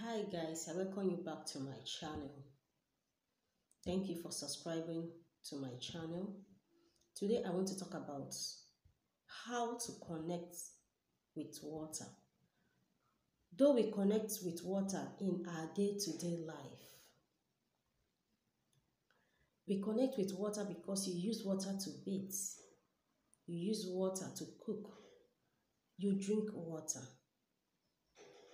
Hi guys, I welcome you back to my channel. Thank you for subscribing to my channel. Today I want to talk about how to connect with water. Though we connect with water in our day-to-day life, we connect with water because you use water to bathe, you use water to cook, you drink water.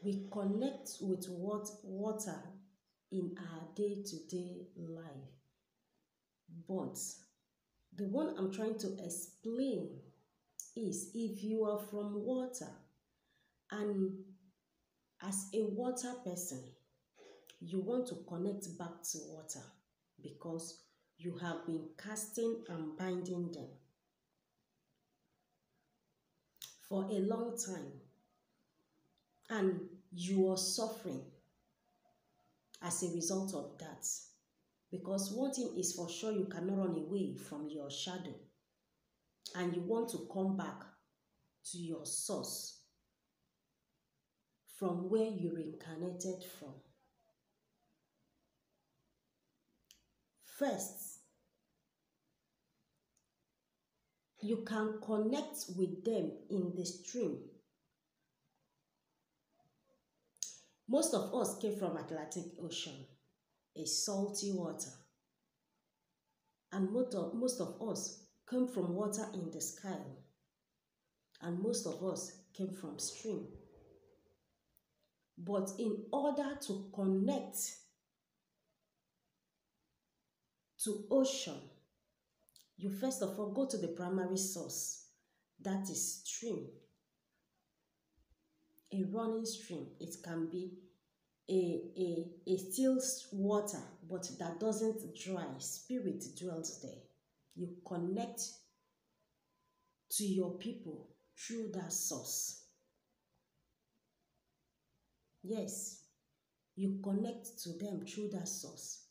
We connect with water in our day-to-day life. But the one I'm trying to explain is if you are from water and as a water person, you want to connect back to water because you have been casting and binding them for a long time and you are suffering as a result of that. Because one thing is for sure, you cannot run away from your shadow and you want to come back to your source from where you reincarnated from. First, you can connect with them in the stream. Most of us came from Atlantic Ocean, a salty water. And most of us came from water in the sky. And most of us came from stream. But in order to connect to ocean, you first of all go to the primary source, that is stream. A running stream. It can be a still water, but that doesn't dry. Spirit dwells there. You connect to your people through that source. Yes, you connect to them through that source.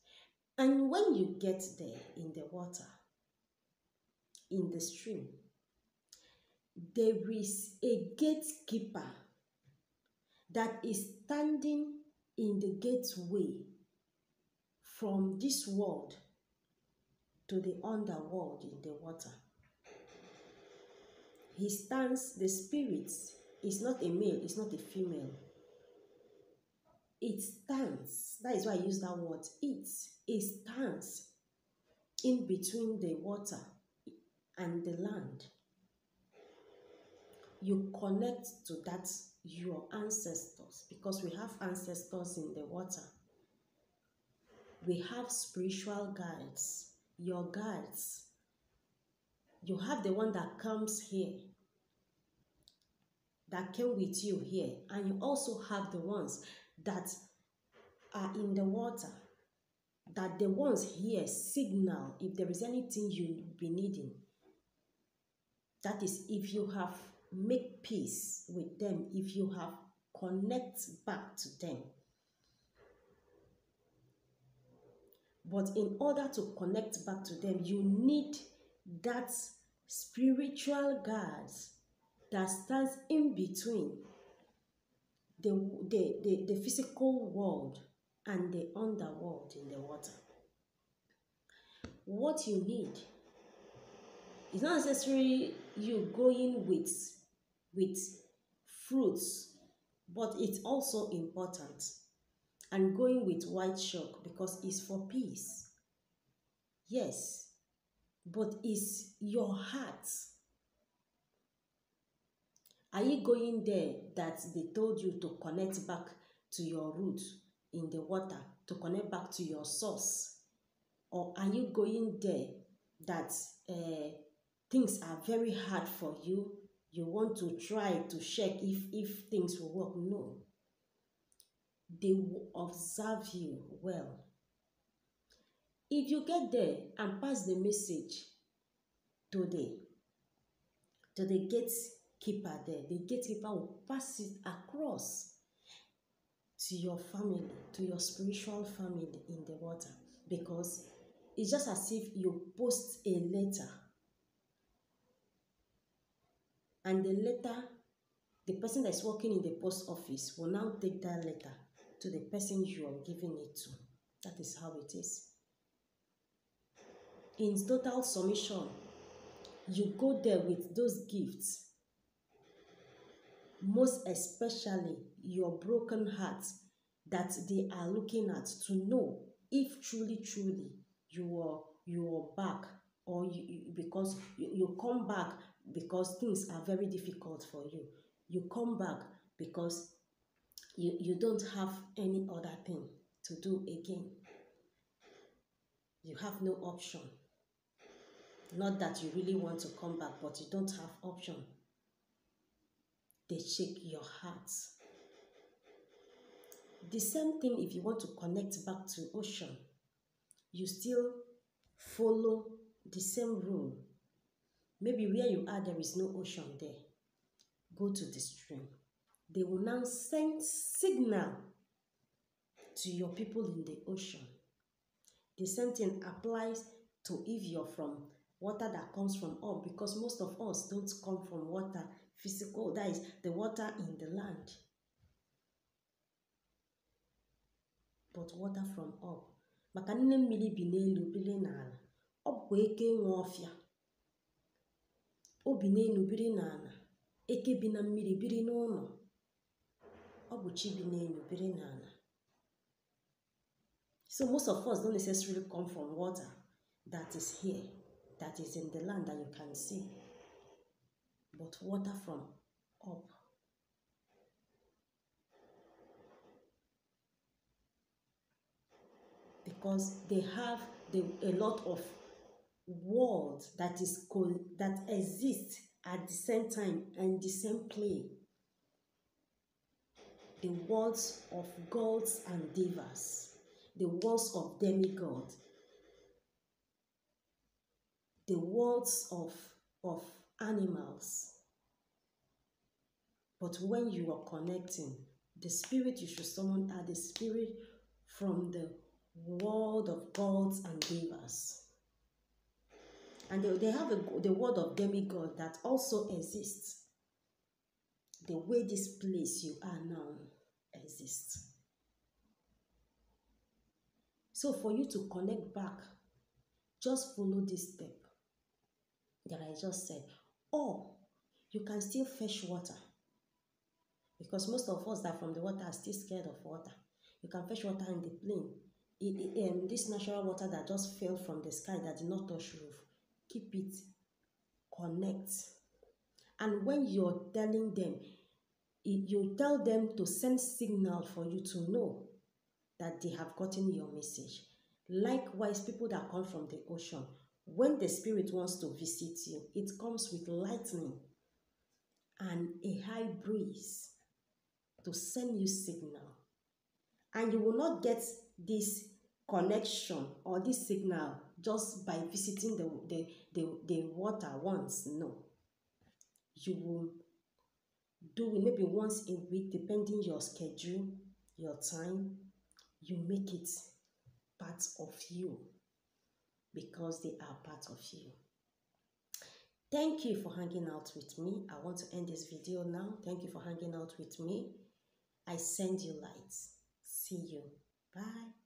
And when you get there in the water, in the stream, there is a gatekeeper that is standing in the gateway from this world to the underworld in the water. He stands, the spirit is not a male, it's not a female. It stands, that is why I use that word, it stands in between the water and the land. You connect to that, your ancestors, because we have ancestors in the water. We have spiritual guides, your guides. You have the one that comes here, that came with you here, and you also have the ones that are in the water, that the ones here signal if there is anything you'll be needing. That is, if you have made peace with them, if you have connect back to them. But in order to connect back to them, you need that spiritual guard that stands in between the physical world and the underworld in the water. What you need is not necessarily you going with fruits, but it's also important. And going with white chalk because it's for peace. Yes, but it's your heart. Are you going there that they told you to connect back to your root in the water, to connect back to your source? Or are you going there that things are very hard for you? You want to try to check if things will work? No. They will observe you well. If you get there and pass the message to the gatekeeper there, the gatekeeper will pass it across to your family, to your spiritual family in the water. Because it's just as if you post a letter and the letter, the person that's working in the post office will now take that letter to the person you are giving it to. That is how it is. In total submission, you go there with those gifts, most especially your broken heart that they are looking at, to know if truly you are back, or because you come back because things are very difficult for you. You come back because you don't have any other thing to do again. You have no option. Not that you really want to come back, but you don't have option. They shake your heart. The same thing if you want to connect back to ocean. You still follow the same rule. Maybe where you are, there is no ocean there. Go to the stream. They will now send signal to your people in the ocean. The same thing applies to if you're from water that comes from up, because most of us don't come from water physical, that is the water in the land, but water from up. Maka nne mmiri bi n'elu biri n'ala, ọ bụkwa eke nwe ọfịa. O bi n'elu biri n'ala, eke bi na mmiri biri n'ụlọ. Ọ bụ chi bi n'elu biri n'ala. So most of us don't necessarily come from water that is here, that is in the land that you can see, but water from up. Because they have a lot of worlds that exist at the same time and the same play. The worlds of gods and divas, the worlds of demigods, the worlds of animals. But when you are connecting, the spirit you should summon are the spirit from the world of gods and divas. And they have the world of demigod that also exists. The way this place you are now exists. So for you to connect back, just follow this step that I just said. Or you can still fetch water. Because most of us that are from the water are still scared of water. You can fetch water in the plain. This natural water that just fell from the sky that did not touch roof, keep it, connect. And when you're telling them, you tell them to send signal for you to know that they have gotten your message. Likewise, people that come from the ocean, when the spirit wants to visit you, it comes with lightning and a high breeze to send you signal. And you will not get this connection or this signal just by visiting the water once. No. You will do it maybe once a week, depending your schedule, your time. You make it part of you because they are part of you. Thank you for hanging out with me. I want to end this video now. Thank you for hanging out with me. I send you lights. See you. Bye.